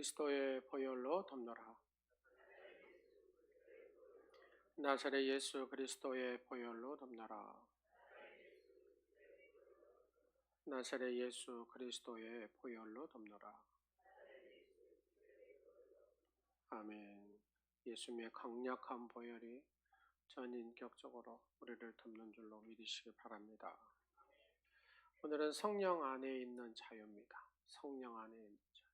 그리스도의 보혈로 덮노라. 나사렛 예수 그리스도의 보혈로 덮노라. 나사렛 예수 그리스도의 보혈로 덮노라. 아멘. 예수님의 강력한 보혈이 전인격적으로 우리를 덮는 줄로 믿으시기 바랍니다. 오늘은 성령 안에 있는 자유입니다. 성령 안에 있는 자유.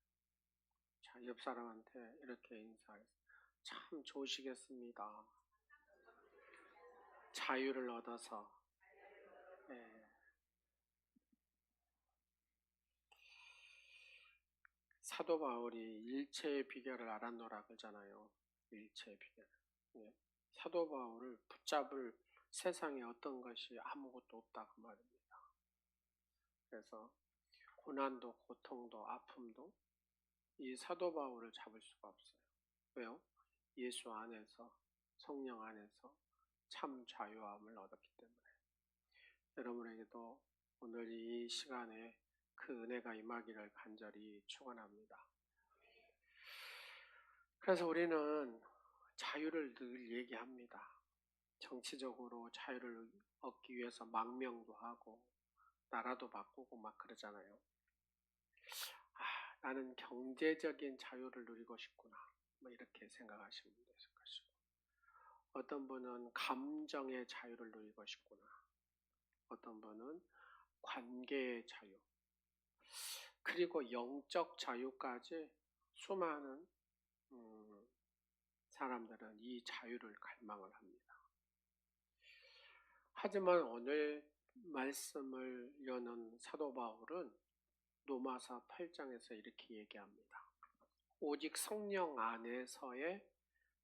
자, 옆 사람한테 이렇게 인사해서 참 좋으시겠습니다. 자유를 얻어서. 네. 사도 바울이 일체의 비결을 알았노라 그러잖아요. 일체의 비결. 네. 사도 바울을 붙잡을 세상에 어떤 것이 아무것도 없다 그 말입니다. 그래서 고난도 고통도 아픔도 이 사도 바울을 잡을 수가 없어요. 왜요? 예수 안에서 성령 안에서 참 자유함을 얻었기 때문에. 여러분에게도 오늘 이 시간에 그 은혜가 임하기를 간절히 축원합니다. 그래서 우리는 자유를 늘 얘기합니다. 정치적으로 자유를 얻기 위해서 망명도 하고 나라도 바꾸고 막 그러잖아요. 나는 경제적인 자유를 누리고 싶구나. 뭐 이렇게 생각하시면 되실 것이고, 어떤 분은 감정의 자유를 누리고 싶구나. 어떤 분은 관계의 자유, 그리고 영적 자유까지 수많은 사람들은 이 자유를 갈망을 합니다. 하지만 오늘 말씀을 여는 사도 바울은 로마서 8장에서 이렇게 얘기합니다. 오직 성령 안에서의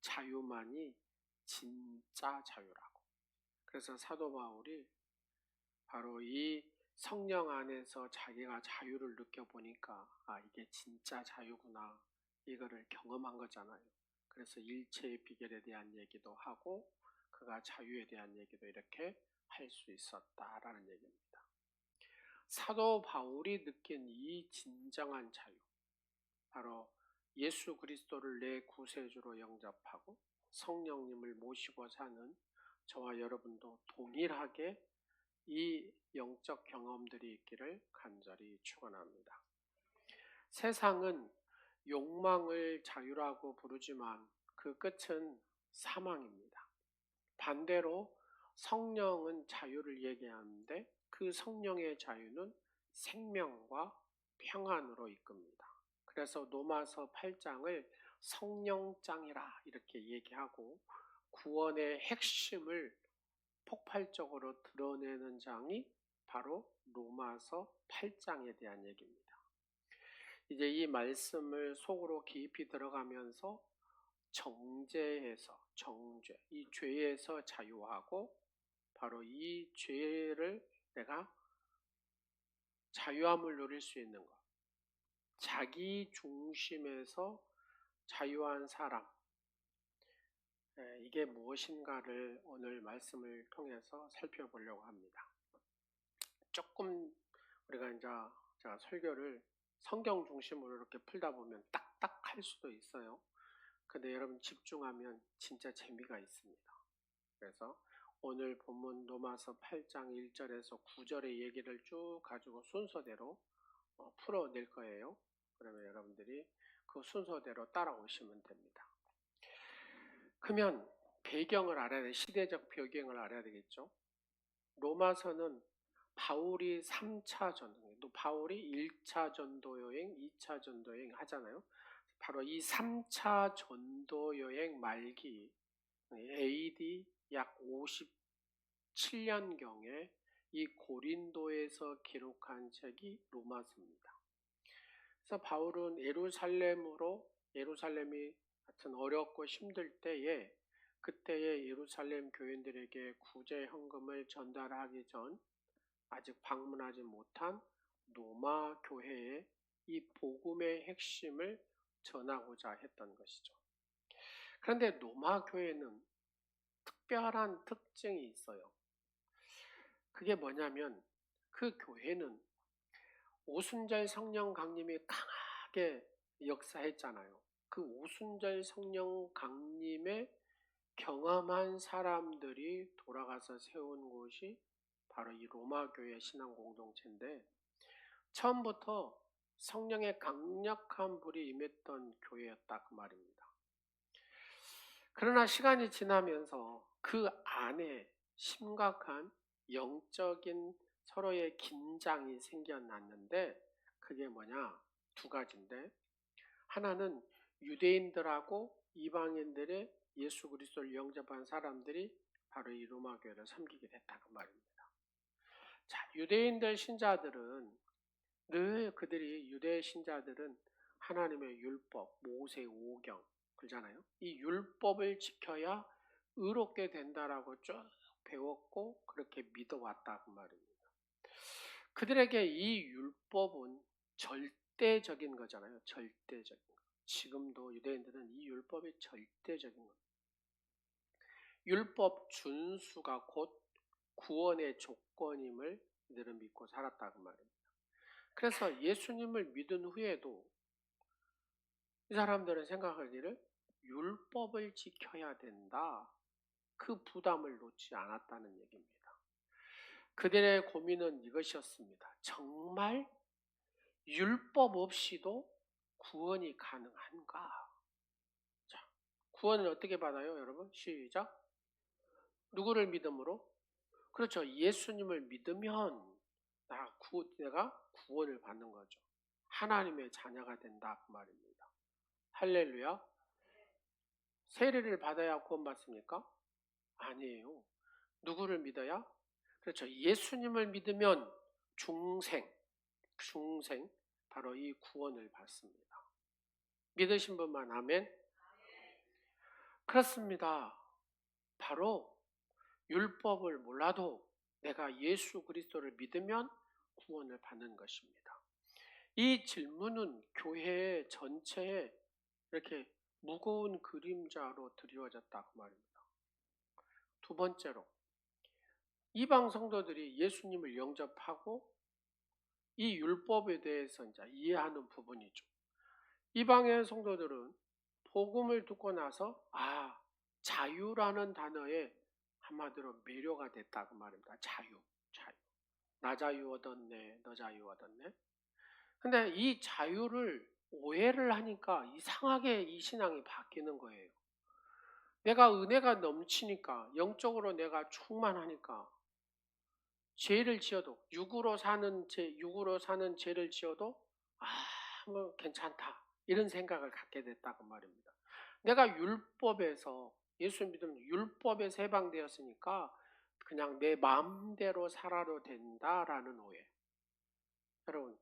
자유만이 진짜 자유라고. 그래서 사도 바울이 바로 이 성령 안에서 자기가 자유를 느껴보니까 이게 진짜 자유구나 이거를 경험한 거잖아요. 그래서 일체의 비결에 대한 얘기도 하고 그가 자유에 대한 얘기도 이렇게 할 수 있었다라는 얘기입니다. 사도 바울이 느낀 이 진정한 자유, 바로 예수 그리스도를 내 구세주로 영접하고 성령님을 모시고 사는 저와 여러분도 동일하게 이 영적 경험들이 있기를 간절히 축원합니다. 세상은 욕망을 자유라고 부르지만 그 끝은 사망입니다. 반대로 성령은 자유를 얘기하는데 그 성령의 자유는 생명과 평안으로 이끕니다. 그래서 로마서 8장을 성령장이라 이렇게 얘기하고 구원의 핵심을 폭발적으로 드러내는 장이 바로 로마서 8장에 대한 얘기입니다. 이제 이 말씀을 속으로 깊이 들어가면서 정죄에서, 이 죄에서 자유하고 바로 이 죄를 내가 자유함을 누릴 수 있는 것, 자기 중심에서 자유한 사람, 이게 무엇인가를 오늘 말씀을 통해서 살펴보려고 합니다. 조금 우리가 이제 제가 설교를 성경 중심으로 이렇게 풀다 보면 딱딱할 수도 있어요. 근데 여러분 집중하면 진짜 재미가 있습니다. 그래서 오늘 본문 로마서 8장 1절에서 9절의 얘기를 쭉 가지고 순서대로 풀어낼 거예요. 그러면 여러분들이 그 순서대로 따라오시면 됩니다. 그러면 배경을 알아야 돼. 시대적 배경을 알아야 되겠죠. 로마서는 바울이 3차 전도, 또 바울이 1차 전도 여행, 2차 전도 여행 하잖아요. 바로 이 3차 전도 여행 말기 AD 약 57년경에 이 고린도에서 기록한 책이 로마서입니다. 그래서 바울은 예루살렘이 하여튼 어렵고 힘들 때에 그때의 예루살렘 교인들에게 구제 헌금을 전달하기 전 아직 방문하지 못한 로마 교회에 이 복음의 핵심을 전하고자 했던 것이죠. 그런데 로마 교회는 특별한 특징이 있어요. 그게 뭐냐면 그 교회는 오순절 성령 강림이 강하게 역사했잖아요. 그 오순절 성령 강림에 경험한 사람들이 돌아가서 세운 곳이 바로 이 로마교회 신앙 공동체인데, 처음부터 성령의 강력한 불이 임했던 교회였다 그 말입니다. 그러나 시간이 지나면서 그 안에 심각한 영적인 서로의 긴장이 생겨났는데, 그게 뭐냐? 두 가지인데, 하나는 유대인들하고 이방인들의 예수 그리스도를 영접한 사람들이 바로 이 로마 교회를 섬기게 됐다 그 말입니다. 자, 유대인들 신자들은 늘 그들이 유대 신자들은 하나님의 율법, 모세 오경 그러잖아요. 이 율법을 지켜야 의롭게 된다라고 쭉 배웠고 그렇게 믿어왔다 그 말입니다. 그들에게 이 율법은 절대적인 거잖아요. 절대적인 거. 지금도 유대인들은 이 율법이 절대적인 겁니다. 율법 준수가 곧 구원의 조건임을 그들은 믿고 살았다고 말입니다. 그래서 예수님을 믿은 후에도 이 사람들은 생각하기를 율법을 지켜야 된다. 그 부담을 놓지 않았다는 얘기입니다. 그들의 고민은 이것이었습니다. 정말 율법 없이도 구원이 가능한가? 자, 구원을 어떻게 받아요, 여러분? 시작. 누구를 믿음으로? 그렇죠. 예수님을 믿으면 내가 구원을 받는 거죠. 하나님의 자녀가 된다 그 말입니다. 할렐루야. 세례를 받아야 구원받습니까? 아니에요. 누구를 믿어야? 그렇죠. 예수님을 믿으면 중생, 바로 이 구원을 받습니다. 믿으신 분만 아멘? 그렇습니다. 바로 율법을 몰라도 내가 예수 그리스도를 믿으면 구원을 받는 것입니다. 이 질문은 교회 전체에 이렇게 무거운 그림자로 드리워졌다 그 말입니다. 두 번째로 이방 성도들이 예수님을 영접하고 이 율법에 대해서 이제 이해하는 부분이죠. 이방의 성도들은 복음을 듣고 나서 자유라는 단어에 한마디로 매료가 됐다 그 말입니다. 자유. 나 자유 얻었네, 너 자유 얻었네. 근데 이 자유를 오해를 하니까 이상하게 이 신앙이 바뀌는 거예요. 내가 은혜가 넘치니까, 영적으로 내가 충만하니까 죄를 지어도 육으로 사는 죄를 지어도 뭐 괜찮다 이런 생각을 갖게 됐다고 말입니다. 내가 율법에서 예수 믿으면 율법에서 해방되었으니까 그냥 내 마음대로 살아도 된다라는 오해. 여러분,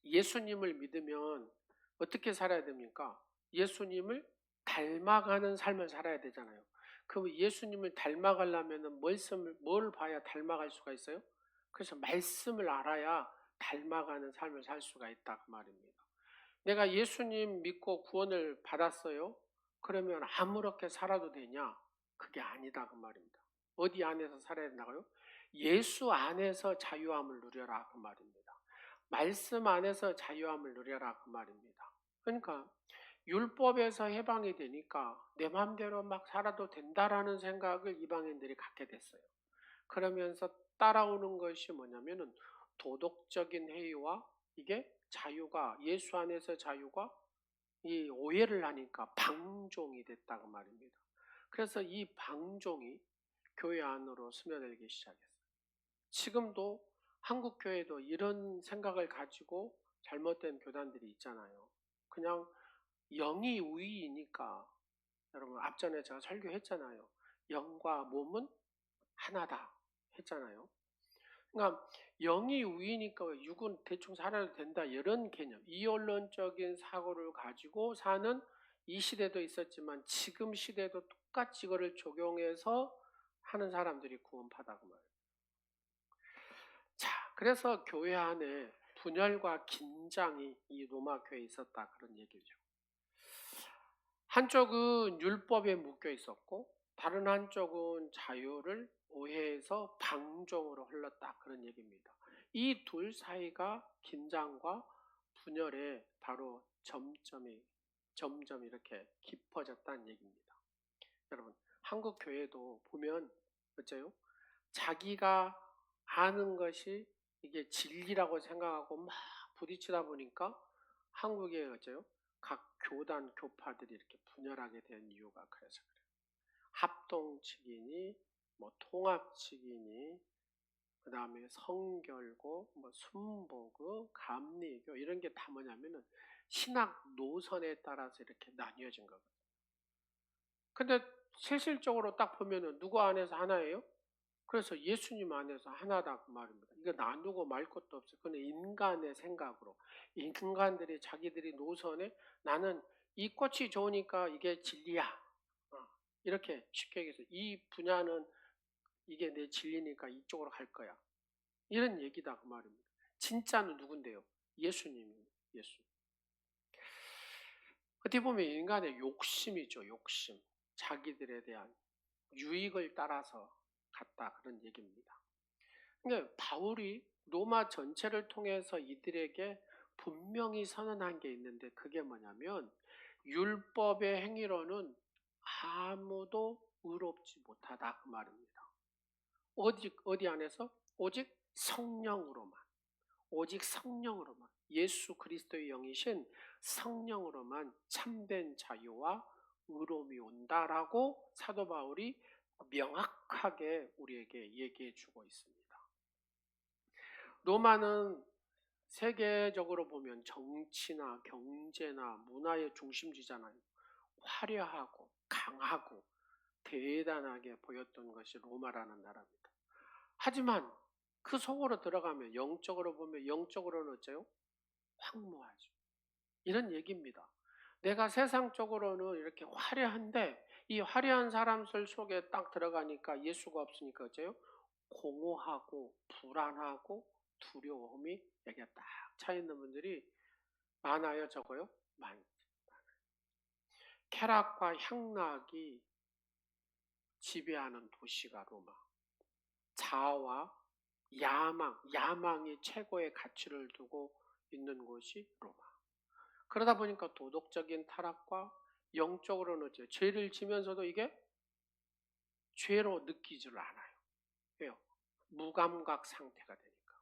예수님을 믿으면 어떻게 살아야 됩니까? 예수님을 닮아가는 삶을 살아야 되잖아요. 그럼 예수님을 닮아가려면 뭘 봐야 닮아갈 수가 있어요? 그래서 말씀을 알아야 닮아가는 삶을 살 수가 있다 그 말입니다. 내가 예수님 믿고 구원을 받았어요. 그러면 아무렇게 살아도 되냐? 그게 아니다 그 말입니다. 어디 안에서 살아야 된다고요? 예수 안에서 자유함을 누려라 그 말입니다. 말씀 안에서 자유함을 누려라 그 말입니다. 그러니까 율법에서 해방이 되니까 내 마음대로 막 살아도 된다라는 생각을 이방인들이 갖게 됐어요. 그러면서 따라오는 것이 뭐냐면은 도덕적인 회의와 이게 자유가 예수 안에서 자유가 이 오해를 하니까 방종이 됐다고 말입니다. 그래서 이 방종이 교회 안으로 스며들기 시작했어요. 지금도 한국 교회도 이런 생각을 가지고 잘못된 교단들이 있잖아요. 그냥 영이 우위이니까, 여러분 앞전에 제가 설교했잖아요. 영과 몸은 하나다 했잖아요. 그러니까 영이 우위니까 육은 대충 살아도 된다 이런 개념, 이원론적인 사고를 가지고 사는 이 시대도 있었지만 지금 시대도 똑같이 이거를 적용해서 하는 사람들이 구원받다고 말해요. 자, 그래서 교회 안에 분열과 긴장이 이 로마 교회에 있었다 그런 얘기죠. 한쪽은 율법에 묶여 있었고 다른 한쪽은 자유를 오해해서 방종으로 흘렀다 그런 얘기입니다. 이 둘 사이가 긴장과 분열의 바로 점점 이렇게 깊어졌다는 얘기입니다. 여러분, 한국 교회도 보면 어째요? 자기가 아는 것이 이게 진리라고 생각하고 막 부딪히다 보니까 한국에 어째요? 각 교단 교파들이 이렇게 분열하게 된 이유가 그래서 그래요. 합동측이니 뭐 통합측이니 그 다음에 성결고 뭐 순복음 감리교 이런 게 다 뭐냐면은 신학 노선에 따라서 이렇게 나뉘어진 거거든요. 근데 실질적으로 딱 보면은 누구 안에서 하나예요? 그래서 예수님 안에서 하나다 그 말입니다. 이거 나누고 말 것도 없어요. 그건 인간의 생각으로 인간들이 자기들이 노선에 나는 이 꽃이 좋으니까 이게 진리야. 이렇게 쉽게 얘기해서 이 분야는 이게 내 진리니까 이쪽으로 갈 거야. 이런 얘기다 그 말입니다. 진짜는 누군데요? 예수님이에요. 예수. 어떻게 보면 인간의 욕심이죠. 욕심. 자기들에 대한 유익을 따라서 갔다 그런 얘기입니다. 그러니까 바울이 로마 전체를 통해서 이들에게 분명히 선언한 게 있는데 그게 뭐냐면 율법의 행위로는 아무도 의롭지 못하다 그 말입니다. 어디 안에서? 오직 성령으로만. 오직 성령으로만. 예수 그리스도의 영이신 성령으로만 참된 자유와 의로움이 온다라고 사도 바울이 명확하게 우리에게 얘기해 주고 있습니다. 로마는 세계적으로 보면 정치나 경제나 문화의 중심지잖아요. 화려하고 강하고 대단하게 보였던 것이 로마라는 나라입니다. 하지만 그 속으로 들어가면 영적으로 보면 영적으로는 어째요? 황무하죠. 이런 얘기입니다. 내가 세상적으로는 이렇게 화려한데 이 화려한 사람들 속에 딱 들어가니까 예수가 없으니까 어째요? 공허하고 불안하고 두려움이 여기에 딱 차있는 분들이 많아요, 적어요? 많아요. 쾌락과 향락이 지배하는 도시가 로마. 자아와 야망이 최고의 가치를 두고 있는 곳이 로마. 그러다 보니까 도덕적인 타락과 영적으로는 죄를 지면서도 이게 죄로 느끼지를 않아요. 왜요? 무감각 상태가 되니까.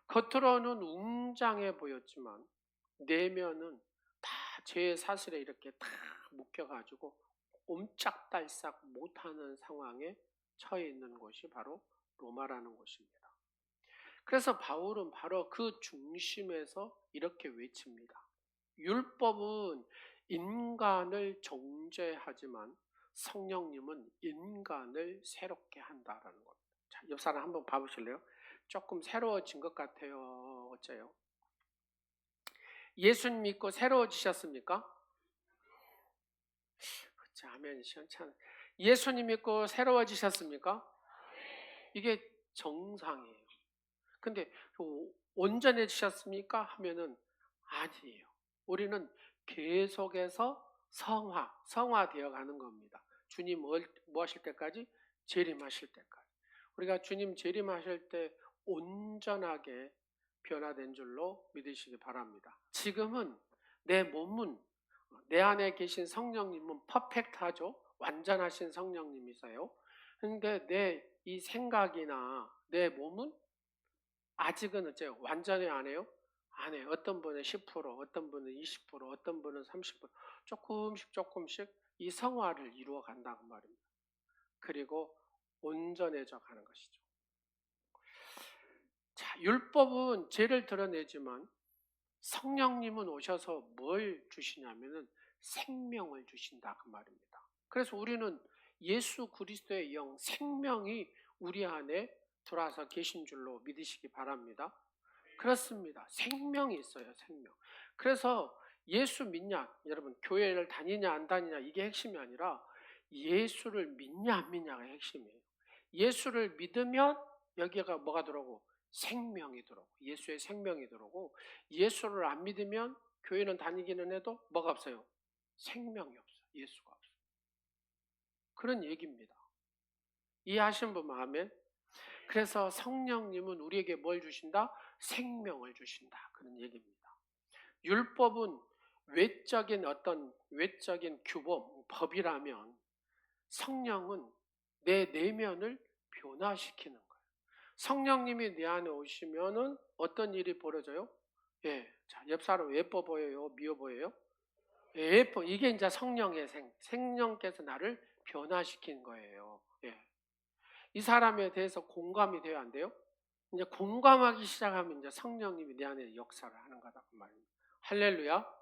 겉으로는 웅장해 보였지만 내면은 다 죄의 사슬에 이렇게 다 묶여가지고 옴짝달싹 못하는 상황에 처해 있는 곳이 바로 로마라는 곳입니다. 그래서 바울은 바로 그 중심에서 이렇게 외칩니다. 율법은 인간을 정죄하지만 성령님은 인간을 새롭게 한다라는 겁니다. 자, 옆 사람 한번 봐보실래요? 조금 새로워진 것 같아요. 어째요? 예수님 믿고 새로워지셨습니까? 그쵸, 아멘. 시원찮아. 예수님 믿고 새로워지셨습니까? 이게 정상이에요. 근데 온전해지셨습니까? 하면은 아니에요. 우리는 계속해서 성화되어 가는 겁니다. 주님 뭐 하실 때까지? 재림하실 때까지. 우리가 주님 재림하실 때 온전하게 변화된 줄로 믿으시기 바랍니다. 지금은 내 몸은 내 안에 계신 성령님은 퍼펙트하죠. 완전하신 성령님이세요. 그런데 내 이 생각이나 내 몸은 아직은 어째요? 완전히 안 해요? 안 해요. 어떤 분은 10%, 어떤 분은 20%, 어떤 분은 30%, 조금씩 이 성화를 이루어 간다고 말입니다. 그리고 온전해져 가는 것이죠. 자, 율법은 죄를 드러내지만 성령님은 오셔서 뭘 주시냐면은 생명을 주신다 그 말입니다. 그래서 우리는 예수 그리스도의 영, 생명이 우리 안에 들어와서 계신 줄로 믿으시기 바랍니다. 그렇습니다. 생명이 있어요, 생명. 그래서 예수 믿냐, 여러분 교회를 다니냐 안 다니냐 이게 핵심이 아니라 예수를 믿냐 안 믿냐가 핵심이에요. 예수를 믿으면 여기가 뭐가 들어오고 생명이 들어오고 예수의 생명이 들어오고 예수를 안 믿으면 교회는 다니기는 해도 뭐가 없어요? 생명이 없어요. 예수가 없어요. 그런 얘기입니다. 이해하신 분 아멘? 그래서 성령님은 우리에게 뭘 주신다? 생명을 주신다. 그런 얘기입니다. 율법은 외적인 규범, 법이라면 성령은 내 내면을 변화시키는 거예요. 성령님이 내 안에 오시면은 어떤 일이 벌어져요? 예, 자, 옆 사람 예뻐 보여요? 미워 보여요? 예, 예뻐. 이게 이제 성령의 생명께서 나를 변화시킨 거예요. 예. 이 사람에 대해서 공감이 돼야 안 돼요? 이제 공감하기 시작하면 이제 성령님이 내 안에 역사를 하는 거다 그 말입니다. 할렐루야.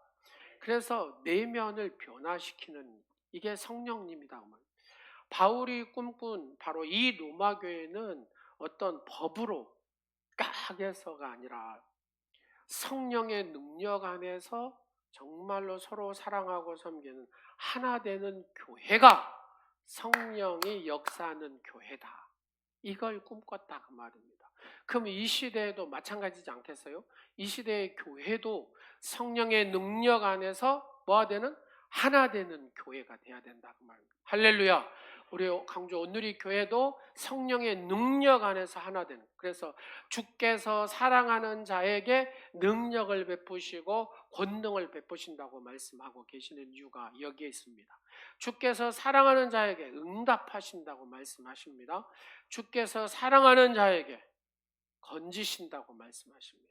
그래서 내면을 변화시키는 이게 성령님이다 그 말입니다. 바울이 꿈꾼 바로 이 로마 교회는 어떤 법으로 까게서가 아니라 성령의 능력 안에서 정말로 서로 사랑하고 섬기는 하나 되는 교회가 성령이 역사하는 교회다. 이걸 꿈꿨다 그 말입니다. 그럼 이 시대에도 마찬가지지 않겠어요? 이 시대의 교회도 성령의 능력 안에서 뭐가 되는? 하나 되는 교회가 돼야 된다 그 말입니다. 할렐루야. 우리 강주 온누리 교회도 성령의 능력 안에서 하나 되는, 그래서 주께서 사랑하는 자에게 능력을 베푸시고 권능을 베푸신다고 말씀하고 계시는 이유가 여기에 있습니다. 주께서 사랑하는 자에게 응답하신다고 말씀하십니다. 주께서 사랑하는 자에게 건지신다고 말씀하십니다.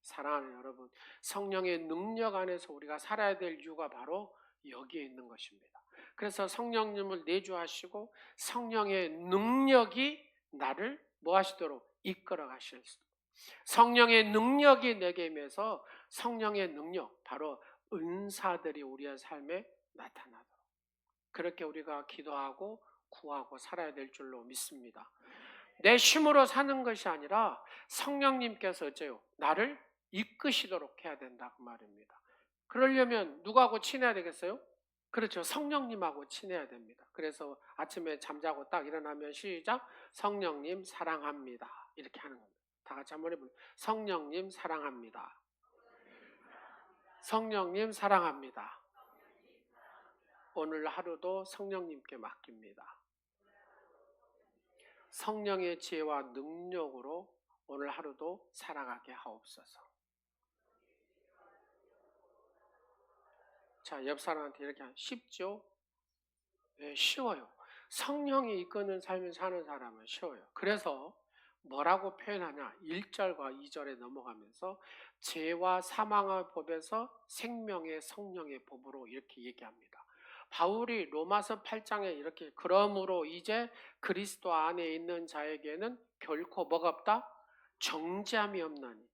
사랑하는 여러분, 성령의 능력 안에서 우리가 살아야 될 이유가 바로 여기에 있는 것입니다. 그래서 성령님을 내주하시고 성령의 능력이 나를 뭐 하시도록 이끌어 가실 수, 성령의 능력이 내게 임해서 성령의 능력, 바로 은사들이 우리의 삶에 나타나도록 그렇게 우리가 기도하고 구하고 살아야 될 줄로 믿습니다. 내 힘으로 사는 것이 아니라 성령님께서 어째요? 나를 이끄시도록 해야 된다 그 말입니다. 그러려면 누구하고 친해야 되겠어요? 그렇죠. 성령님하고 친해야 됩니다. 그래서 아침에 잠자고 딱 일어나면 시작, 성령님 사랑합니다, 이렇게 하는 겁니다. 다 같이 한번 해볼까요? 성령님 사랑합니다. 성령님 사랑합니다. 오늘 하루도 성령님께 맡깁니다. 성령의 지혜와 능력으로 오늘 하루도 살아가게 하옵소서. 자, 옆 사람한테 이렇게 하면 쉽죠? 네, 쉬워요. 성령이 이끄는 삶을 사는 사람은 쉬워요. 그래서 뭐라고 표현하냐? 1절과 2절에 넘어가면서 죄와 사망의 법에서 생명의 성령의 법으로 이렇게 얘기합니다. 바울이 로마서 8장에 이렇게, 그러므로 이제 그리스도 안에 있는 자에게는 결코 뭐가 없다? 정죄함이 없나니.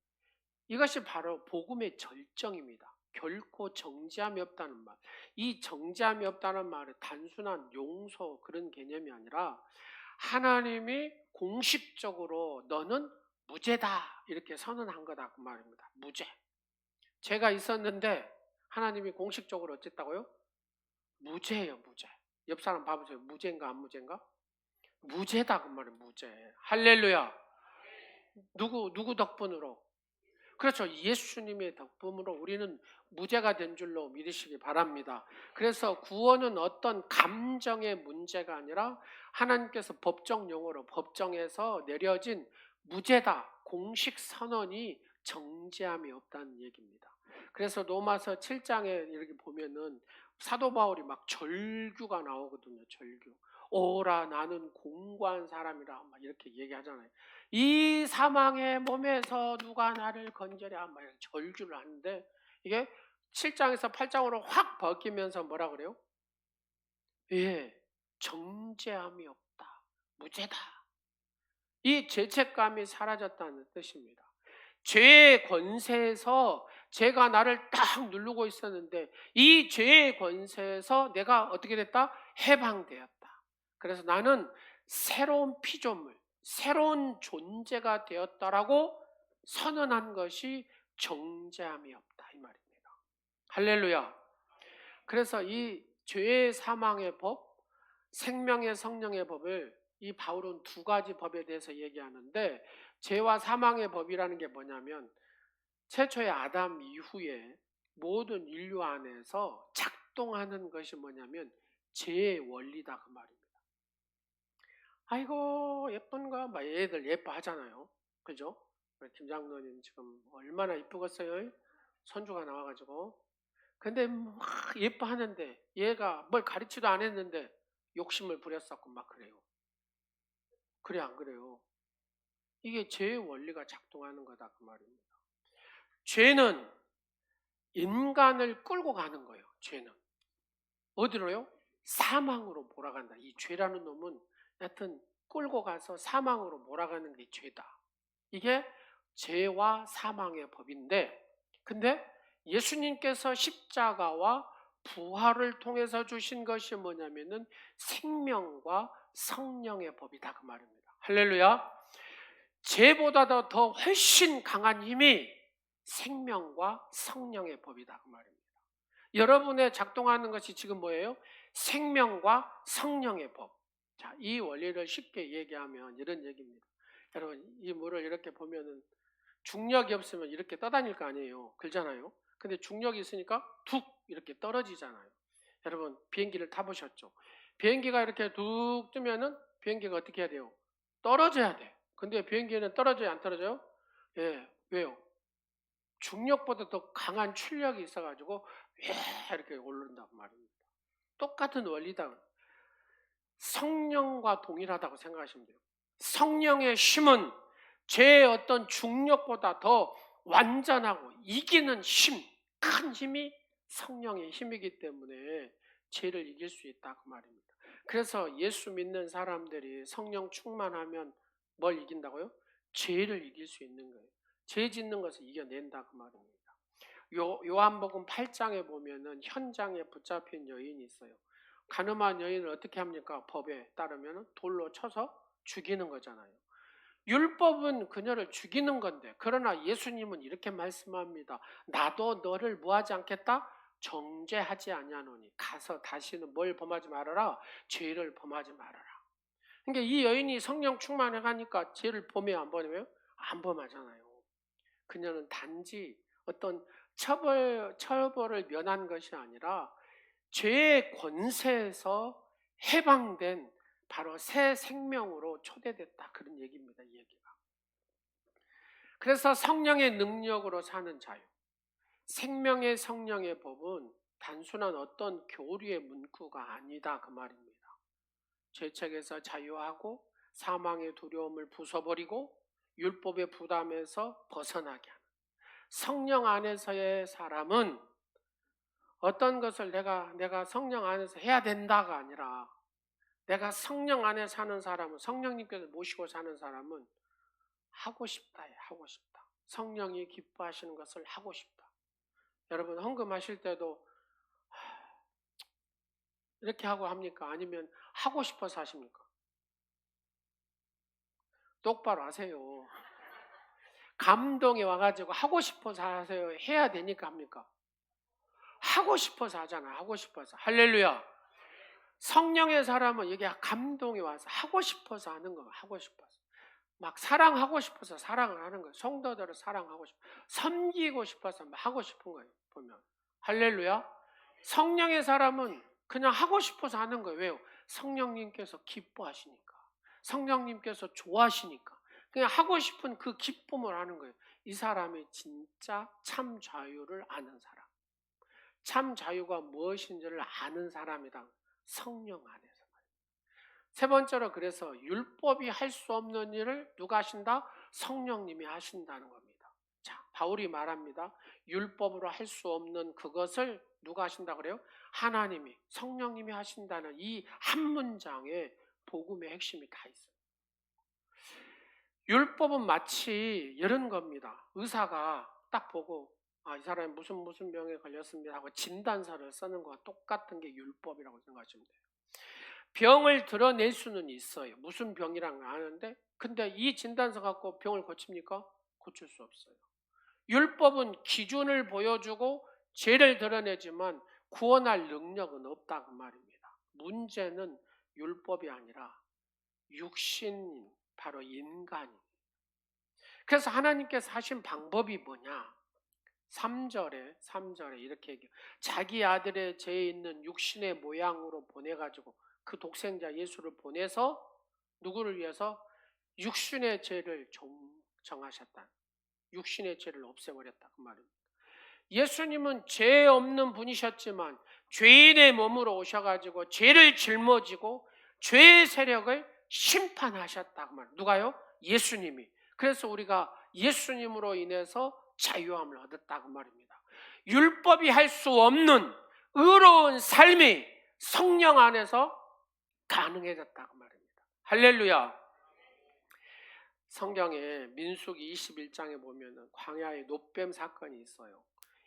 이것이 바로 복음의 절정입니다. 결코 정죄함이 없다는 말. 이 정죄함이 없다는 말은 단순한 용서 그런 개념이 아니라 하나님이 공식적으로 너는 무죄다 이렇게 선언한 거다 그 말입니다. 무죄. 죄가 있었는데 하나님이 공식적으로 어쨌다고요? 무죄예요, 무죄. 옆 사람 봐보세요. 무죄인가 안 무죄인가? 무죄다 그 말이에요. 무죄. 할렐루야. 누구 덕분으로? 그렇죠. 예수님의 덕분으로 우리는 무죄가 된 줄로 믿으시기 바랍니다. 그래서 구원은 어떤 감정의 문제가 아니라 하나님께서 법정 용어로 법정에서 내려진 무죄다 공식 선언이 정죄함이 없다는 얘기입니다. 그래서 로마서 7장에 이렇게 보면은 사도 바울이 막 절규가 나오거든요. 절규. 오라 나는 공고한 사람이라 막 이렇게 얘기하잖아요. 이 사망의 몸에서 누가 나를 건져랴 막 절규를 하는데 이게 7장에서 8장으로 확 벗기면서 뭐라 그래요? 예, 정죄함이 없다. 무죄다. 이 죄책감이 사라졌다는 뜻입니다. 죄의 권세에서 죄가 나를 딱 누르고 있었는데 이 죄의 권세에서 내가 어떻게 됐다? 해방되었다. 그래서 나는 새로운 피조물, 새로운 존재가 되었다라고 선언한 것이 정죄함이 없다 이 말입니다. 할렐루야. 그래서 이 죄의 사망의 법, 생명의 성령의 법을 이 바울은 두 가지 법에 대해서 얘기하는데, 죄와 사망의 법이라는 게 뭐냐면 최초의 아담 이후에 모든 인류 안에서 작동하는 것이 뭐냐면 죄의 원리다 그 말입니다. 아이고 예쁜가 막 애들 예뻐하잖아요. 그죠? 김 장로님 지금 얼마나 이쁘겠어요? 손주가 나와가지고 근데 막 예뻐하는데 얘가 뭘 가르치도 안 했는데 욕심을 부렸었고 막 그래요. 그래 안 그래요? 이게 죄의 원리가 작동하는 거다 그 말입니다. 죄는 인간을 끌고 가는 거예요. 죄는 어디로요? 사망으로 몰아간다. 이 죄라는 놈은 여하튼 끌고 가서 사망으로 몰아가는 게 죄다. 이게 죄와 사망의 법인데 근데 예수님께서 십자가와 부활을 통해서 주신 것이 뭐냐면은 생명과 성령의 법이다 그 말입니다. 할렐루야. 죄보다도 더 훨씬 강한 힘이 생명과 성령의 법이다 그 말입니다. 여러분의 작동하는 것이 지금 뭐예요? 생명과 성령의 법. 자, 이 원리를 쉽게 얘기하면 이런 얘기입니다. 여러분, 이 물을 이렇게 보면은 중력이 없으면 이렇게 떠다닐 거 아니에요. 그렇잖아요. 근데 중력이 있으니까 툭 이렇게 떨어지잖아요. 여러분, 비행기를 타보셨죠? 비행기가 이렇게 툭 뜨면은 비행기가 어떻게 해야 돼요? 떨어져야 돼. 근데 비행기는 떨어져요, 안 떨어져요? 예, 왜요? 중력보다 더 강한 출력이 있어가지고 이렇게 오른단 말입니다. 똑같은 원리다. 성령과 동일하다고 생각하시면 돼요. 성령의 힘은 죄의 어떤 중력보다 더 완전하고 이기는 힘, 큰 힘이 성령의 힘이기 때문에 죄를 이길 수 있다 그 말입니다. 그래서 예수 믿는 사람들이 성령 충만하면 뭘 이긴다고요? 죄를 이길 수 있는 거예요. 죄 짓는 것을 이겨낸다 그 말입니다. 요한복음 8장에 보면은 현장에 붙잡힌 여인이 있어요. 가늠한 여인을 어떻게 합니까? 법에 따르면 돌로 쳐서 죽이는 거잖아요. 율법은 그녀를 죽이는 건데 그러나 예수님은 이렇게 말씀합니다. 나도 너를 뭐하지 않겠다? 정죄하지 아니하노니 가서 다시는 뭘 범하지 말아라? 죄를 범하지 말아라. 그러니까 이 여인이 성령 충만해 가니까 죄를 범해요 안 범해요? 안 범하잖아요. 그녀는 단지 어떤 처벌을 면한 것이 아니라 죄의 권세에서 해방된 바로 새 생명으로 초대됐다. 그런 얘기입니다. 이 얘기가. 그래서 성령의 능력으로 사는 자유. 생명의 성령의 법은 단순한 어떤 교리의 문구가 아니다. 그 말입니다. 죄책에서 자유하고 사망의 두려움을 부숴버리고 율법의 부담에서 벗어나게 하는 성령 안에서의 사람은 어떤 것을 내가 성령 안에서 해야 된다가 아니라 내가 성령 안에 사는 사람은 성령님께서 모시고 사는 사람은 하고 싶다. 하고 싶다. 성령이 기뻐하시는 것을 하고 싶다. 여러분 헌금하실 때도 이렇게 하고 합니까? 아니면 하고 싶어서 하십니까? 똑바로 하세요. 감동이 와가지고 하고 싶어서 하세요. 해야 되니까 합니까? 하고 싶어서 하잖아. 하고 싶어서. 할렐루야. 성령의 사람은 여기 감동이 와서 하고 싶어서 하는 거예요. 하고 싶어서. 막 사랑하고 싶어서 사랑을 하는 거예요. 성도들을 사랑하고 싶어. 섬기고 싶어서 막 하고 싶은 거예요. 보면. 할렐루야. 성령의 사람은 그냥 하고 싶어서 하는 거예요. 왜요? 성령님께서 기뻐하시니까. 성령님께서 좋아하시니까. 그냥 하고 싶은 그 기쁨을 하는 거예요. 이 사람이 진짜 참 자유를 아는 사람. 참 자유가 무엇인지를 아는 사람이다. 성령 안에서. 세 번째로 그래서 율법이 할 수 없는 일을 누가 하신다? 성령님이 하신다는 겁니다. 자, 바울이 말합니다. 율법으로 할 수 없는 그것을 누가 하신다 그래요? 하나님이, 성령님이 하신다는 이 한 문장에 복음의 핵심이 다 있어요. 율법은 마치 이런 겁니다. 의사가 딱 보고 이 사람이 무슨 병에 걸렸습니다 하고 진단서를 쓰는 거와 똑같은 게 율법이라고 생각하시면 돼요. 병을 드러낼 수는 있어요. 무슨 병이라는 걸 아는데 근데 이 진단서 갖고 병을 고칩니까? 고칠 수 없어요. 율법은 기준을 보여주고 죄를 드러내지만 구원할 능력은 없다 그 말입니다. 문제는 율법이 아니라 육신, 바로 인간이. 그래서 하나님께서 하신 방법이 뭐냐? 3절에 이렇게 얘기해요. 자기 아들의 죄 있는 육신의 모양으로 보내가지고 그 독생자 예수를 보내서 누구를 위해서? 육신의 죄를 정하셨다. 육신의 죄를 없애버렸다 그 말입니다. 예수님은 죄 없는 분이셨지만 죄인의 몸으로 오셔가지고 죄를 짊어지고 죄의 세력을 심판하셨다고 말해요. 누가요? 예수님이. 그래서 우리가 예수님으로 인해서 자유함을 얻었다고 말입니다. 율법이 할 수 없는 의로운 삶이 성령 안에서 가능해졌다고 말입니다. 할렐루야. 성경에 민수기 21장에 보면 광야의 노뱀 사건이 있어요.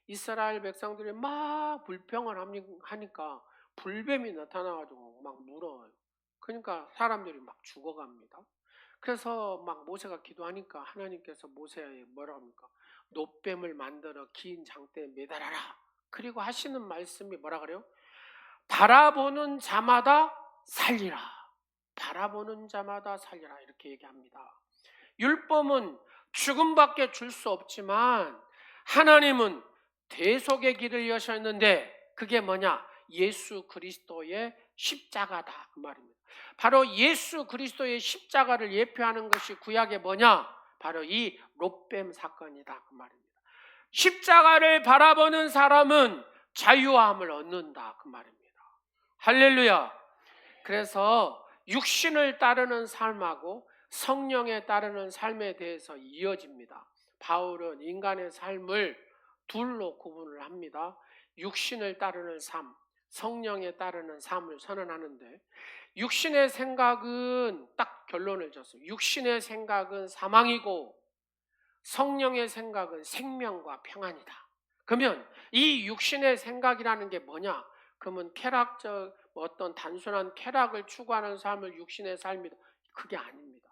이스라엘 백성들이 막 불평을 하니까 불뱀이 나타나가지고 막 물어요. 그러니까 사람들이 막 죽어갑니다. 그래서 막 모세가 기도하니까 하나님께서 모세에 뭐라 합니까? 노뱀을 만들어 긴 장대에 매달아라. 그리고 하시는 말씀이 뭐라 그래요? 바라보는 자마다 살리라. 바라보는 자마다 살리라. 이렇게 얘기합니다. 율법은 죽음밖에 줄 수 없지만 하나님은 대속의 길을 여셨는데 그게 뭐냐? 예수 그리스도의 십자가다 그 말입니다. 바로 예수 그리스도의 십자가를 예표하는 것이 구약의 뭐냐? 바로 이 롯뱀 사건이다 그 말입니다. 십자가를 바라보는 사람은 자유함을 얻는다 그 말입니다. 할렐루야. 그래서 육신을 따르는 삶하고 성령에 따르는 삶에 대해서 이어집니다. 바울은 인간의 삶을 둘로 구분을 합니다. 육신을 따르는 삶, 성령에 따르는 삶을 선언하는데 육신의 생각은 딱 결론을 줬어요. 육신의 생각은 사망이고 성령의 생각은 생명과 평안이다. 그러면 이 육신의 생각이라는 게 뭐냐? 그러면 쾌락적 어떤 단순한 쾌락을 추구하는 삶을 육신의 삶이다. 그게 아닙니다.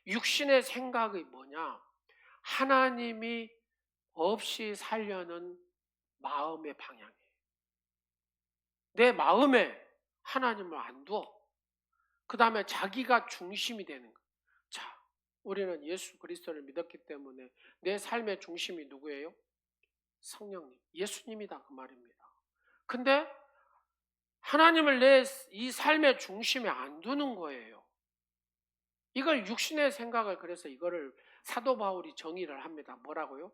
육신의 생각이 뭐냐? 하나님이 없이 살려는 마음의 방향이에요. 내 마음에 하나님을 안 두어. 그 다음에 자기가 중심이 되는 거예요. 자, 우리는 예수 그리스도를 믿었기 때문에 내 삶의 중심이 누구예요? 성령님, 예수님이다 그 말입니다. 근데 하나님을 내 이 삶의 중심에 안 두는 거예요. 이걸 육신의 생각을 그래서 이거를 사도 바울이 정의를 합니다. 뭐라고요?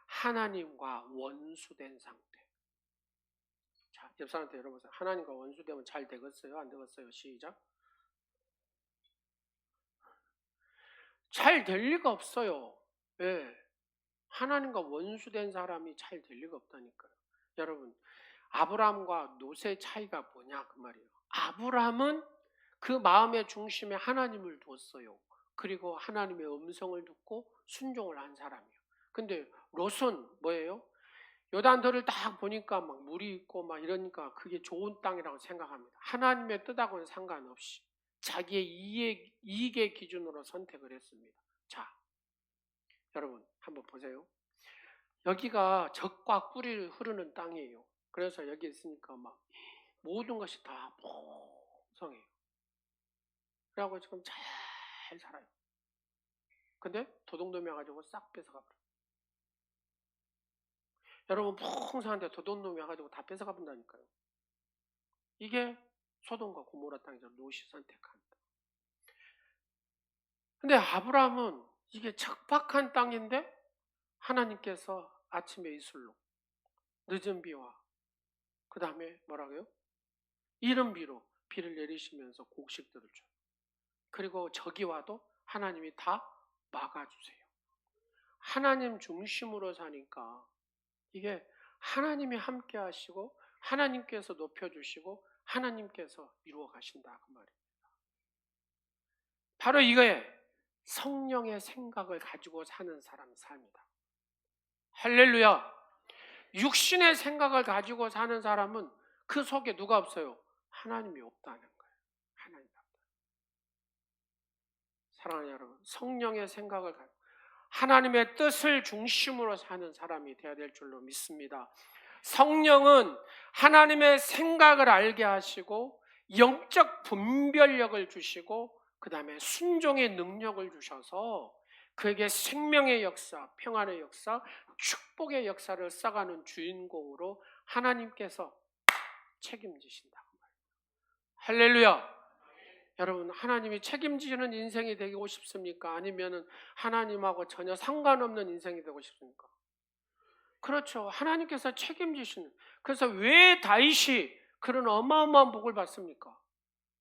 하나님과 원수된 상태. 자, 옆 사람한테 여러분 하나님과 원수되면 잘 되겠어요? 안 되겠어요? 시작. 잘 될 리가 없어요. 예. 하나님과 원수된 사람이 잘 될 리가 없다니까요. 여러분, 아브라함과 롯의 차이가 뭐냐 그 말이에요. 아브라함은 그 마음의 중심에 하나님을 뒀어요. 그리고 하나님의 음성을 듣고 순종을 한 사람이에요. 근데 롯은 뭐예요? 요단들을 딱 보니까 막 물이 있고 막 이러니까 그게 좋은 땅이라고 생각합니다. 하나님의 뜻하고는 상관없이 자기의 이익의 기준으로 선택을 했습니다. 자, 여러분 한번 보세요. 여기가 적과 꿀이 흐르는 땅이에요. 그래서 여기 있으니까 막 모든 것이 다 풍성해요. 그래갖고 지금 잘 살아요. 근데 도둑놈이 와가지고 싹 뺏어가버려요. 여러분 풍성한데 도둑놈이 와가지고 다 뺏어가 본다니까요. 이게 소돔과 고모라 땅에서 롯이 선택한 땅. 근데 아브라함은 이게 척박한 땅인데 하나님께서 아침에 이슬로 늦은 비와 그 다음에 뭐라고요? 이른 비로 비를 내리시면서 곡식들을 줘요. 그리고 저기 와도 하나님이 다 막아주세요. 하나님 중심으로 사니까 이게 하나님이 함께 하시고 하나님께서 높여주시고 하나님께서 이루어 가신다 그 말입니다. 바로 이거에 성령의 생각을 가지고 사는 사람의 삶이다. 할렐루야. 육신의 생각을 가지고 사는 사람은 그 속에 누가 없어요? 하나님이 없다는 거예요. 하나님이 없다. 사랑하는 여러분, 성령의 생각을 가지고 하나님의 뜻을 중심으로 사는 사람이 되어야 될 줄로 믿습니다. 성령은 하나님의 생각을 알게 하시고 영적 분별력을 주시고 그 다음에 순종의 능력을 주셔서 그에게 생명의 역사, 평안의 역사, 축복의 역사를 써가는 주인공으로 하나님께서 책임지신다. 할렐루야. 여러분 하나님이 책임지는 인생이 되고 싶습니까? 아니면 하나님하고 전혀 상관없는 인생이 되고 싶습니까? 그렇죠. 하나님께서 책임지시는. 그래서 왜 다윗이 그런 어마어마한 복을 받습니까?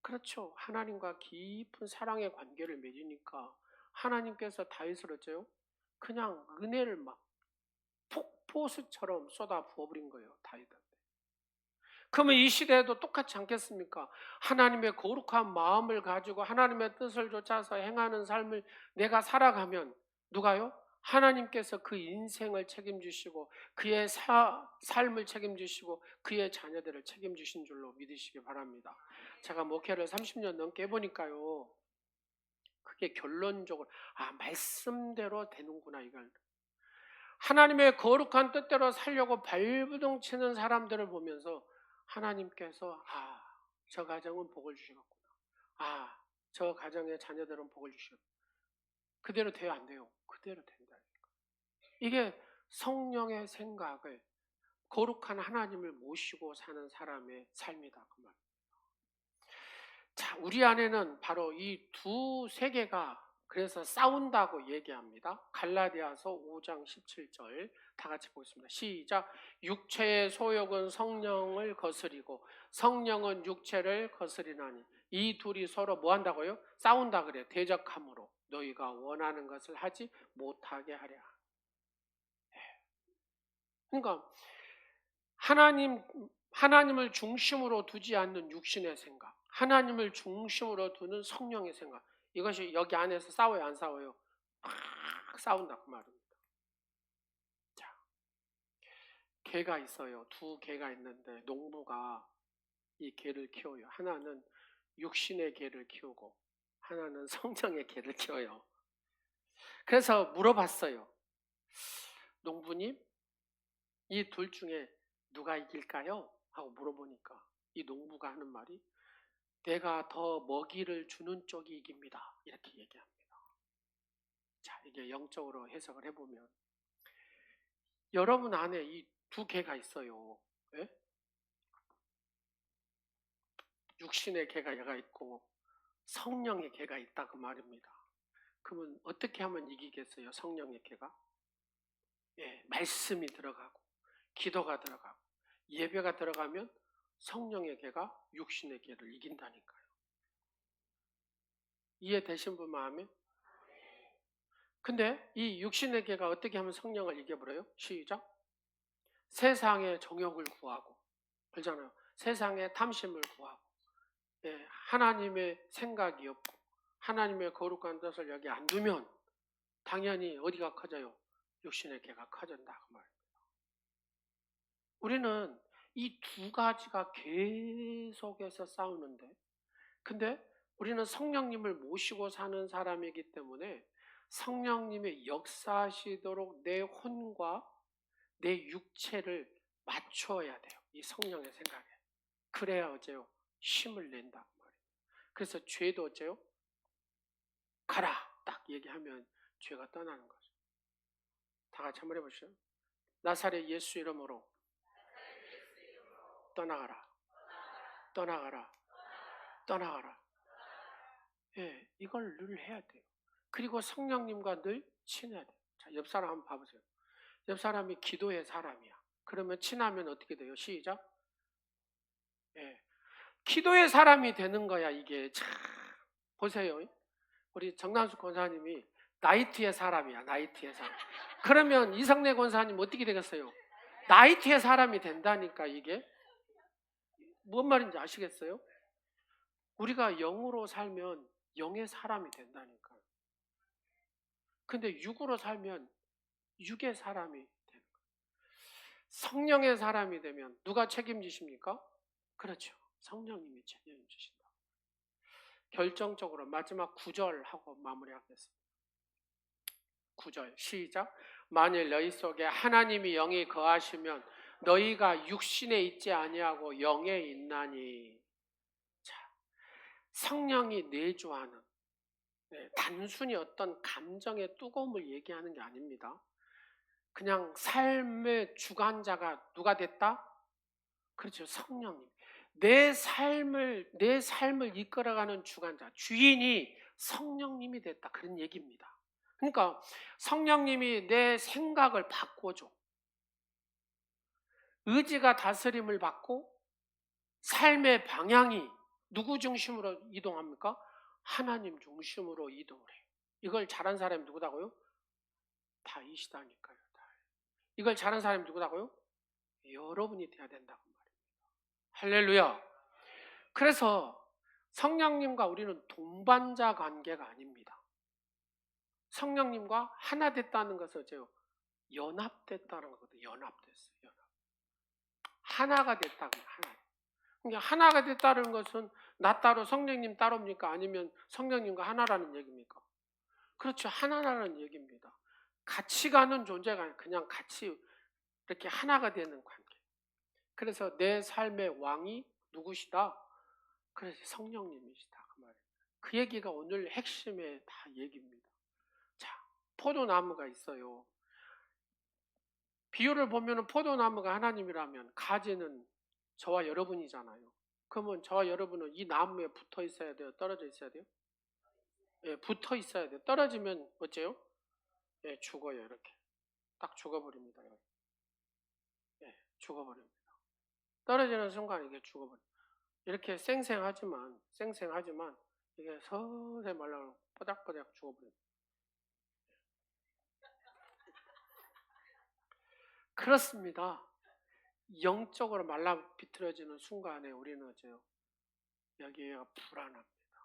그렇죠. 하나님과 깊은 사랑의 관계를 맺으니까 하나님께서 다윗을 어째요? 그냥 은혜를 막 폭포수처럼 쏟아 부어버린 거예요. 다윗한테. 그러면 이 시대에도 똑같지 않겠습니까? 하나님의 거룩한 마음을 가지고 하나님의 뜻을 쫓아서 행하는 삶을 내가 살아가면 누가요? 하나님께서 그 인생을 책임지시고 그의 삶을 책임지시고 그의 자녀들을 책임지신 줄로 믿으시기 바랍니다. 제가 목회를 30년 넘게 해보니까요. 그게 결론적으로 말씀대로 되는구나 이걸. 하나님의 거룩한 뜻대로 살려고 발부둥 치는 사람들을 보면서 하나님께서 저 가정은 복을 주시겠구나. 저 가정의 자녀들은 복을 주시겠구나. 그대로 돼요, 안 돼요? 그대로 된다니까. 이게 성령의 생각을 거룩한 하나님을 모시고 사는 사람의 삶이다 그 말. 자, 우리 안에는 바로 이 두 세계가 그래서 싸운다고 얘기합니다. 갈라디아서 5장 17절 다 같이 보겠습니다. 시작. 육체의 소욕은 성령을 거스리고 성령은 육체를 거스리나니 이 둘이 서로 뭐 한다고요? 싸운다 그래요. 대적함으로 너희가 원하는 것을 하지 못하게 하랴. 그러니까 하나님을 중심으로 두지 않는 육신의 생각, 하나님을 중심으로 두는 성령의 생각, 이것이 여기 안에서 싸워요, 안 싸워요? 막 싸운다 그 말입니다. 자, 개가 있어요. 두 개가 있는데 농부가 이 개를 키워요. 하나는 육신의 개를 키우고 하나는 성령의 개를 키워요. 그래서 물어봤어요. 농부님, 이 둘 중에 누가 이길까요? 하고 물어보니까 이 농부가 하는 말이 내가 더 먹이를 주는 쪽이 이깁니다. 이렇게 얘기합니다. 자, 이게 영적으로 해석을 해보면 여러분 안에 이 두 개가 있어요. 왜? 육신의 개가 있고 성령의 개가 있다 그 말입니다. 그러면 어떻게 하면 이기겠어요? 성령의 개가? 말씀이 들어가고 기도가 들어가고 예배가 들어가면 성령의 개가 육신의 개를 이긴다니까요. 이해되신 분만 하면? 근데 이 육신의 개가 어떻게 하면 성령을 이겨버려요? 시작. 세상의 정욕을 구하고, 그렇잖아요. 세상의 탐심을 구하고, 하나님의 생각이 없고, 하나님의 거룩한 뜻을 여기 안 두면 당연히 어디가 커져요? 육신의 개가 커진다 그 말입니다. 우리는 이 두 가지가 계속해서 싸우는데, 근데 우리는 성령님을 모시고 사는 사람이기 때문에 성령님의 역사하시도록 내 혼과 내 육체를 맞춰야 돼요. 이 성령의 생각에. 그래야 어째요? 힘을 낸다 말이에요. 그래서 죄도 어째요? 가라 딱 얘기하면 죄가 떠나는 거죠. 다 같이 한번 해보시죠. 나사렛 예수 이름으로 떠나가라. 떠나가라. 떠나가라. 이걸 늘 해야 돼요. 그리고 성령님과 늘 친해야 돼요. 자, 옆 사람 한번 봐보세요. 옆 사람이 기도의 사람이야. 그러면 친하면 어떻게 돼요? 시작. 기도의 사람이 되는 거야 이게. 참 보세요. 우리 정남수 권사님이 나이트의 사람이야. 나이트의 사람. 그러면 이성래 권사님 어떻게 되겠어요? 나이트의 사람이 된다니까 이게. 뭔 말인지 아시겠어요? 우리가 영으로 살면 영의 사람이 된다니까요. 근데 육으로 살면 육의 사람이 되는 거예요. 성령의 사람이 되면 누가 책임지십니까? 그렇죠. 성령님이 책임지신다. 결정적으로 마지막 9절 하고 마무리하겠습니다. 9절 시작. 만일 너희 속에 하나님이 영이 거하시면 너희가 육신에 있지 아니하고 영에 있나니. 자, 성령이 내주하는 단순히 어떤 감정의 뜨거움을 얘기하는 게 아닙니다. 그냥 삶의 주관자가 누가 됐다? 그렇죠. 성령님. 내 삶을 이끌어가는 주관자, 주인이 성령님이 됐다. 그런 얘기입니다. 그러니까 성령님이 내 생각을 바꿔줘. 의지가 다스림을 받고 삶의 방향이 누구 중심으로 이동합니까? 하나님 중심으로 이동을 해요. 이걸 잘한 사람이 누구다고요? 다윗이다니까요. 이걸 잘한 사람이 누구다고요? 여러분이 돼야 된다고 말입니다. 할렐루야. 그래서 성령님과 우리는 동반자 관계가 아닙니다. 성령님과 하나 됐다는 것을 제가 연합됐다는 거거든요. 연합됐어요. 하나가 됐다고. 그러니까 하나가 됐다는 것은 나 따로 성령님 따로입니까? 아니면 성령님과 하나라는 얘기입니까? 그렇죠. 하나라는 얘기입니다. 같이 가는 존재가 아니라 그냥 같이 이렇게 하나가 되는 관계. 그래서 내 삶의 왕이 누구시다? 그래서 성령님이시다. 그 말이에요. 그 얘기가 오늘 핵심의 다 얘기입니다. 자, 포도나무가 있어요. 비유를 보면 포도나무가 하나님이라면 가지는 저와 여러분이잖아요. 그러면 저와 여러분은 이 나무에 붙어 있어야 돼요? 떨어져 있어야 돼요? 예, 붙어 있어야 돼요. 떨어지면 어째요? 예, 죽어요. 이렇게 딱 죽어버립니다. 예, 죽어버립니다. 떨어지는 순간 이게 죽어버려요. 이렇게 쌩쌩하지만 이게 서서히 말라 뽀닥뽀닥 죽어버려요. 그렇습니다. 영적으로 말라 비틀어지는 순간에 우리는 어째요? 여기가 불안합니다.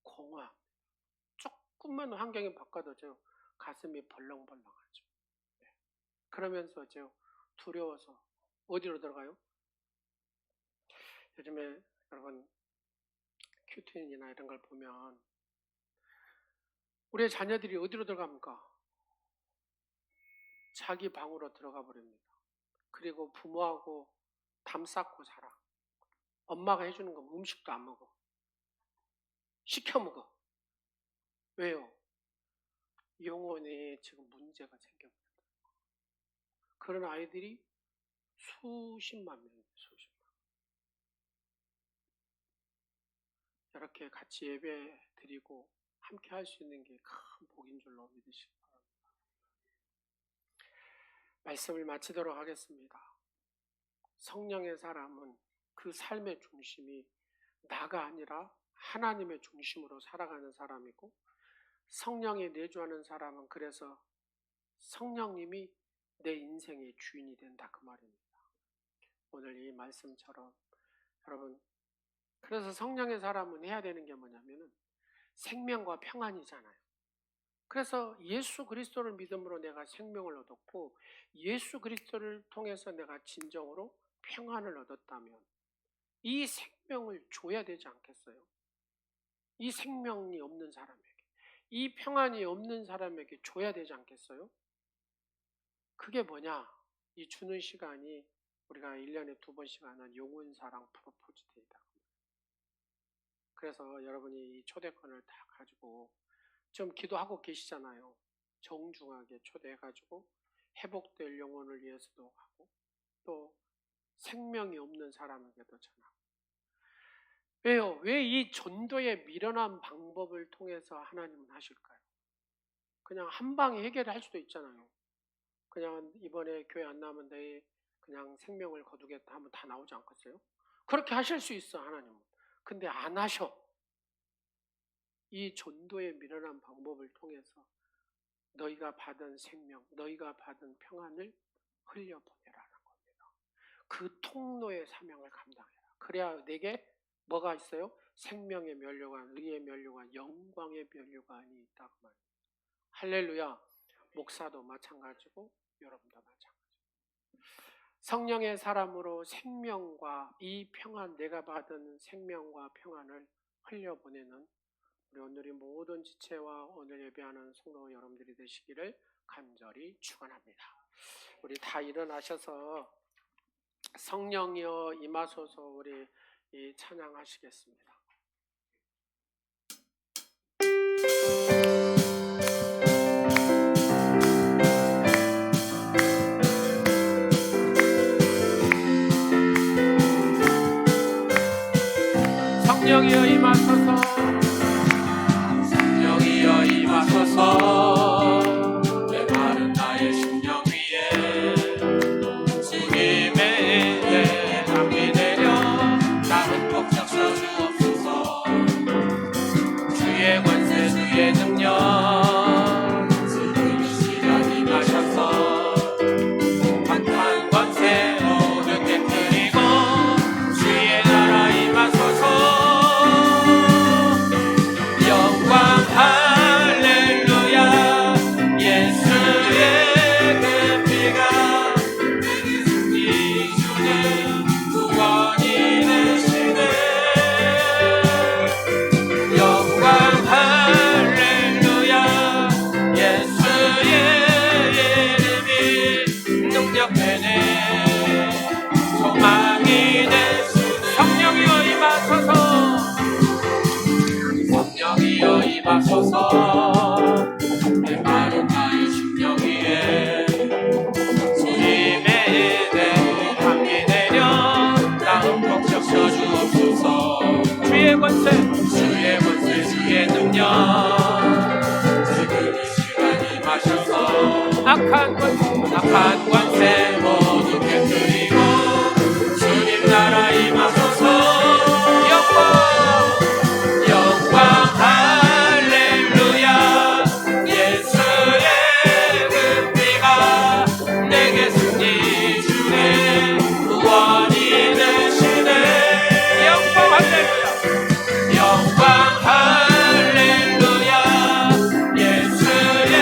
공허합니다. 조금만 환경이 바꿔도죠. 가슴이 벌렁벌렁하죠. 그러면서 어째요? 두려워서 어디로 들어가요? 요즘에 여러분 큐틴이나 이런 걸 보면 우리의 자녀들이 어디로 들어갑니까? 자기 방으로 들어가 버립니다. 그리고 부모하고 담 쌓고 살아. 엄마가 해주는 거 음식도 안 먹어. 시켜 먹어. 왜요? 영혼에 지금 문제가 생겨버렸다. 그런 아이들이 수십만 명이에요. 수십만. 이렇게 같이 예배 드리고 함께 할 수 있는 게 큰 복인 줄로 믿으시기 바랍니다. 말씀을 마치도록 하겠습니다. 성령의 사람은 그 삶의 중심이 나가 아니라 하나님의 중심으로 살아가는 사람이고, 성령에 내주하는 사람은 그래서 성령님이 내 인생의 주인이 된다 그 말입니다. 오늘 이 말씀처럼 여러분, 그래서 성령의 사람은 해야 되는 게 뭐냐면은 생명과 평안이잖아요. 그래서 예수 그리스도를 믿음으로 내가 생명을 얻었고, 예수 그리스도를 통해서 내가 진정으로 평안을 얻었다면 이 생명을 줘야 되지 않겠어요? 이 생명이 없는 사람에게, 이 평안이 없는 사람에게 줘야 되지 않겠어요? 그게 뭐냐? 이 주는 시간이 우리가 1년에 2번씩 하는 영혼사랑 프로포즈 데이다. 그래서 여러분이 이 초대권을 다 가지고 좀 기도하고 계시잖아요. 정중하게 초대해가지고 회복될 영혼을 위해서도 하고 또 생명이 없는 사람에게도 전하고. 왜요? 왜 이 전도의 미련한 방법을 통해서 하나님은 하실까요? 그냥 한 방에 해결할 수도 있잖아요. 그냥 이번에 교회 안 나오면 내 그냥 생명을 거두겠다 하면 다 나오지 않겠어요? 그렇게 하실 수 있어 하나님은. 근데 안 하셔. 이 전도의 미련한 방법을 통해서 너희가 받은 생명, 너희가 받은 평안을 흘려보내라는 겁니다. 그 통로의 사명을 감당해라. 그래야 내게 뭐가 있어요? 생명의 면류관, 의의 면류관, 영광의 면류관이 있다고 말입니다. 할렐루야. 목사도 마찬가지고 여러분도 마찬가지고. 성령의 사람으로 생명과 이 평안, 내가 받은 생명과 평안을 흘려보내는 우리 오늘의 모든 지체와 오늘 예배하는 성도 여러분들이 되시기를 간절히 축원합니다. 우리 다 일어나셔서 성령이여 임하소서 우리 이 찬양하시겠습니다. 성령이여 임하소서, 성령이여 임하소서, 메마른 나의 심령 위에 주님의 임하소서. 메마른 나의 중력 위에 주님의 은혜 함께 내려 나음 벅 적셔주옵소서. 주의 권세 주의 능력 지금 이 시간 임하셔서 악한 권세 모두 깨뜨리고 주님 나라 임하소서. 영광 할렐루야. 예수의 그 피가 내게 승리 주네. 구원이 되시네. 영광 할렐루야. 예수의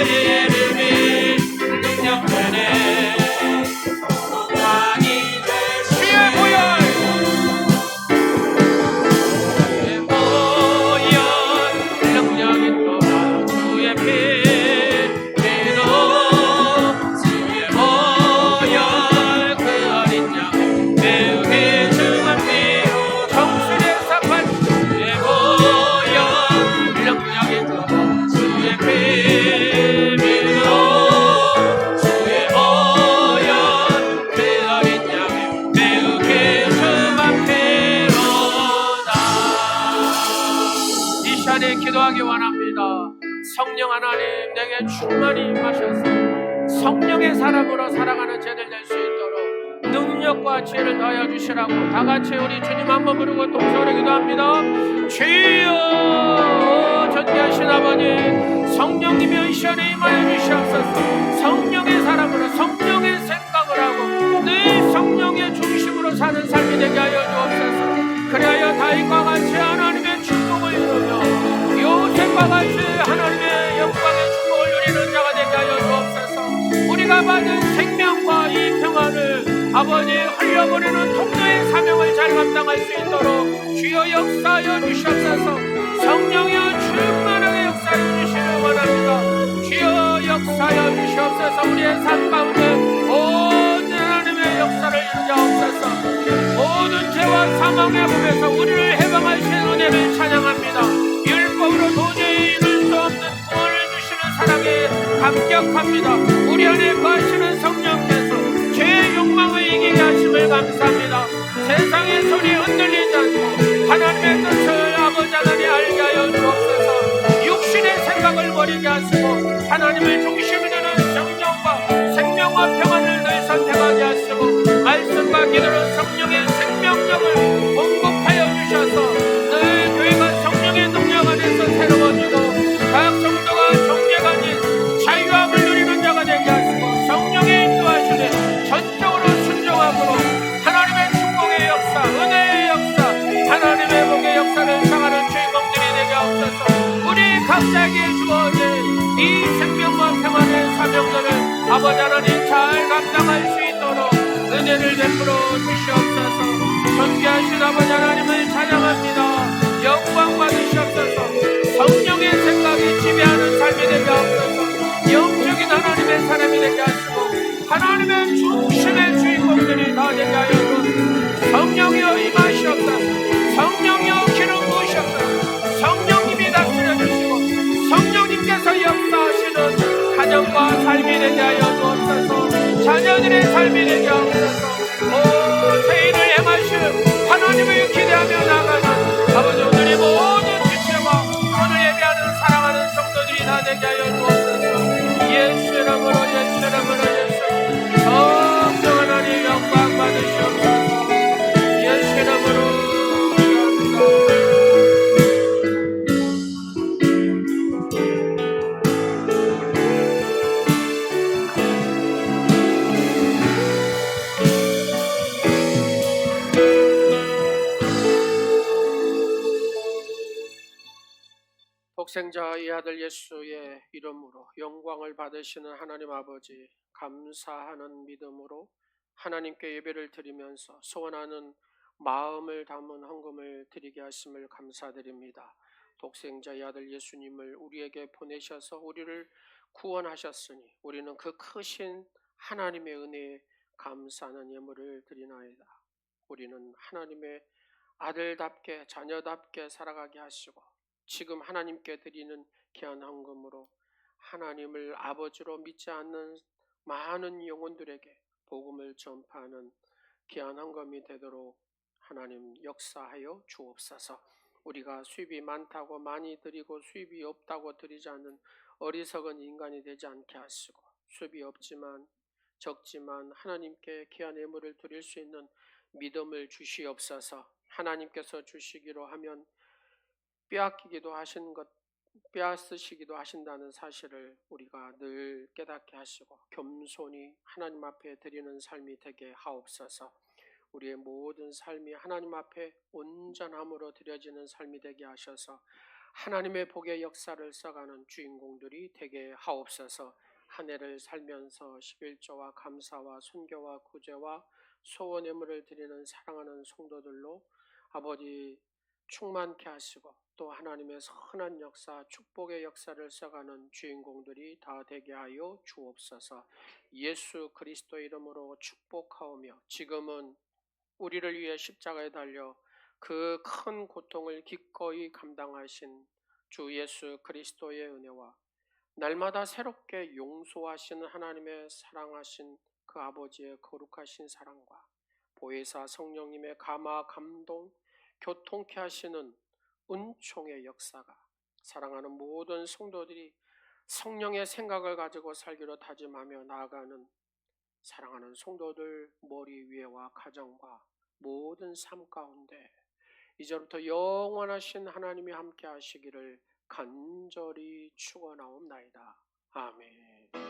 이름이 능력되네. 구원이 되시네. 기도하기 원합니다. 성령 하나님 내게 충만히 임하셔서 성령의 사람으로 살아가는 저들 될 수 있도록 능력과 지혜를 더하여 주시라고 다같이 우리 주님 한번 부르고 동서로 기도합니다. 주여 전지하신 아버지, 성령님의 이 시간에 임하여 주시옵소서. 성령의 사람으로 성령의 생각을 하고 늘 성령의 중심으로 사는 삶이 되게 하여 주옵소서. 그리하여 다윗과 같이 하나님의 축복을 이루며 요셉과 같이 하나님의 영광의 축복을 누리는 자가 되게 하여 주옵소서. 우리가 받은 생명과 이 평안을 아버지 흘려보내는 통로의 사명을 잘 감당할 수 있도록 주여 역사하여 주시옵소서. 성령이여 충만하게 역사하여 주시길 원합니다. 주여 역사하여 주시옵소서. 우리의 삶 가운데 모든 하나님의 역사를 이루자옵소서. 모든 죄와 사망의 법에서 우리를 해방하신 은혜를 찬양합니다. 율법으로 도저히 이룰 수 없는 구원을 주시는 사랑에 감격합니다. 우리 안에 거하시는 성령께서 죄의 욕망을 이기게 하심을 감사합니다. 세상의 소리에 흔들리지 않고 하나님의 뜻을 아버지 하나님 알게 하여 주옵소서. 육신의 생각을 버리게 하시고 하나님을 중심이 되는 정령과 생명과 평안을 늘 선택하게 하시고 말씀과 기도로 성령의 생명력을 공급하여 주셔서 늘 교회가 성령의 능력 안에서 새로워지고 각 성도가 정죄가 아닌 자유함을 누리는 자가 되게 하시고 성령의 인도하시되 전적으로 순종함으로 하나님의 축복의 역사, 은혜의 역사, 하나님의 복의 역사를 향하는 주인공들이 되게 하옵소서. 우리 각자에게 주어진 이 생명과 평안의 사명들을 아버지 하나님 잘 감당할 수 있도록 은혜를 베풀어 주시옵소서. 존귀하신 아버지 하나님을 찬양합니다. 영광 받으시옵소서. 성령의 생각이 지배하는 삶이 되게 하옵소서. 영적인 하나님의 사람이 되게 하시고 하나님의 중심의 주인공들이 다 되게 하여 주옵소서. 성령이여 임하시옵소서. 성령이여 기름 부으시옵소서. 성령님이 다스려 주시고 성령님께서 역사하시는 가정과 삶이 되게 하여 주옵소서. 자녀들의 삶이 되게 하옵소서. 세인을 행하실 하나님을 기대하며 나가는 아버지 오늘의 모든 지체와 오늘 예배하는 사랑하는 성도들이 다 되게 하여 주옵소서. 예수 이름으로 예수 성령 하나님 영광 받으시옵소서. 예수 이름으로 독생자 이 아들 예수의 이름으로 영광을 받으시는 하나님 아버지, 감사하는 믿음으로 하나님께 예배를 드리면서 소원하는 마음을 담은 헌금을 드리게 하심을 감사드립니다. 독생자 이 아들 예수님을 우리에게 보내셔서 우리를 구원하셨으니 우리는 그 크신 하나님의 은혜에 감사하는 예물을 드리나이다. 우리는 하나님의 아들답게 자녀답게 살아가게 하시고 지금 하나님께 드리는 귀한 헌금으로 하나님을 아버지로 믿지 않는 많은 영혼들에게 복음을 전파하는 귀한 헌금이 되도록 하나님 역사하여 주옵소서. 우리가 수입이 많다고 많이 드리고 수입이 없다고 드리지 않는 어리석은 인간이 되지 않게 하시고, 수입이 없지만 적지만 하나님께 귀한 예물을 드릴 수 있는 믿음을 주시옵소서. 하나님께서 주시기로 하면 빼앗기기도 하신 것, 빼앗으시기도 하신다는 사실을 우리가 늘 깨닫게 하시고 겸손히 하나님 앞에 드리는 삶이 되게 하옵소서. 우리의 모든 삶이 하나님 앞에 온전함으로 드려지는 삶이 되게 하셔서 하나님의 복의 역사를 써가는 주인공들이 되게 하옵소서. 한 해를 살면서 11조와 감사와 순교와 구제와 소원 예물을 드리는 사랑하는 성도들로 아버지 충만케 하시고 또 하나님의 선한 역사, 축복의 역사를 써가는 주인공들이 다 되게 하여 주옵소서. 예수 그리스도의 이름으로 축복하오며, 지금은 우리를 위해 십자가에 달려 그 큰 고통을 기꺼이 감당하신 주 예수 그리스도의 은혜와 날마다 새롭게 용서하시는 하나님의 사랑하신 그 아버지의 거룩하신 사랑과 보혜사 성령님의 감화 감동 교통케 하시는 은총의 역사가 사랑하는 모든 성도들이 성령의 생각을 가지고 살기로 다짐하며 나아가는 사랑하는 성도들 머리 위에와 가정과 모든 삶 가운데 이제부터 영원하신 하나님이 함께 하시기를 간절히 축원하옵나이다. 아멘.